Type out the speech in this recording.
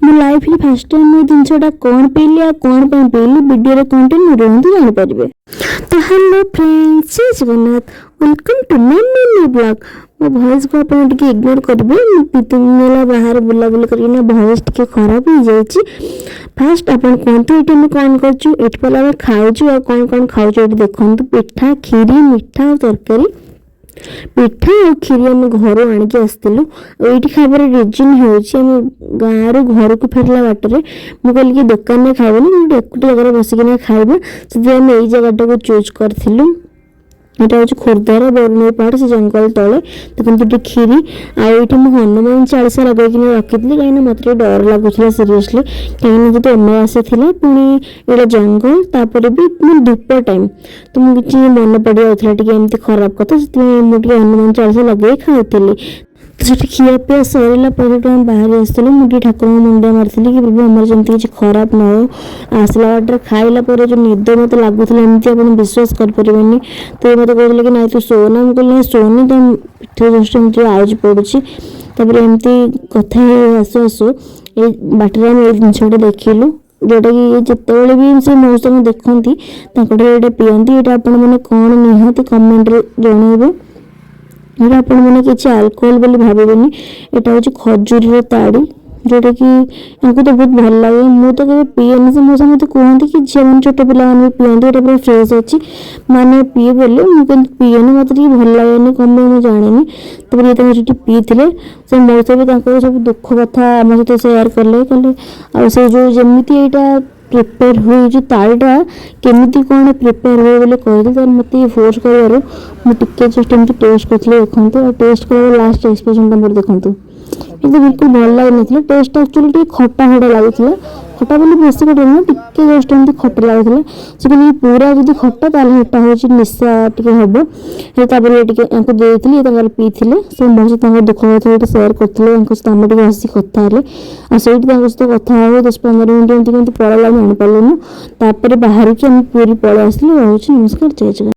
मो लाइफ रे first time मैं जिनसटा कौन पीली आ कौन पे पीली वीडियो रे कंटेंट रहंतु जानि परिबे। तो हेलो फ्रेंड्स, जय Jagannath, welcome to my mini blog. मो वॉइस को अपन टिके इग्नोर करबे, तीन मेला बाहर बुला बुला करना वॉइस टिके खराब हो जाईची। फर्स्ट अपन कोनतो एटी में कोन करछु, एटी पला में खाउछु आ कोन कोन खाउछु एटी देखंतु। पिठा, खीरी, मिठा और तरकारी। पिठा और खीरी आम घर आणिक आसलु। ये खाइबार रिजन हूँ गाँव घर को फेरला बाटर मुझे कहली कि दुकान में खाइबनी गोटे जगह बसिकिना खाइबा, से जगटा को चूज करूँ। यहाँ हूँ खोर्धार बरुणई पहाड़ से जंगल तले देखते खीरी आईटी मुझे हनुमान चालीसा लगे रखी कहीं मत डर लगुला सीरीयसली कहीं जो अमावास्या थी पुणी ये जंगल तापर भी धूप टाइम तो मुझे मन पड़ जाता एमती खराब कथा से मुझे हनुमान चालीसा लगे खाई तो खिया पिया सरला बाहर आसलु मुझे ठाकुर मुंडिया मारी कि प्रभु आमर जमी किसी खराब न हो। आसला बाटर खाइला जो निद मत लगुला एमती आप विश्वास कर तो मत कहते कि ना तू सोना मुझे कहली सोनी तो पिठ जस्ट एमती आउज पड़ूर एमती कथा आसु आसु ये बाटर आम ये जिनटा देखिलु जोटा कि जिते भी से मौसम देखती ये पीती ये आपने कौन निहाती कमेंट जनइबे। ये आपण मैंने किसी आल्कोहल बोली भावेनि। यहाँ हूँ खजूर ताड़ी जोटा कि इनको तो बहुत भल लगे। मुझे तो कभी पीएनि से मौसा मत कहते कि झील मैंने छोट पिला भी पीती ये पूरा फ्रेश अच्छी माने पीए बोले मुझे पीएनि मत भल लगे कम मुझे जानी। तो ये पीते से मौसा भी सब दुख कथा आम सहित सेयार कले कले से जो जमी यहाँ प्रिपेयर हुई ताड़ीटा केमी कौन प्रिपेयर हुए बोले कहते मत फोर्स कर मुझे जस्ट एमती टेस्ट करी देखते टेस्ट कर लास्ट एक्सप्रेशन मोर देखते ये बिल्कुल भल लगे टेस्ट एक्चुअली खटा खटा लगुला खटा बोले बेस खटा नुह टे जस्ट एमती खटा लगुला से कहते पूरा जब खटा ताटा हूँ निशा टे हम ये देती पीते से मो सहित दुख कथा सेयार करते आम टे हसी कथा से कथा हो 10-15 मिनट एमती पड़ाला जापारूँ तापर बाहर की आम पूरी पलि आसलु। नमस्कार, जय जगन्नाथ।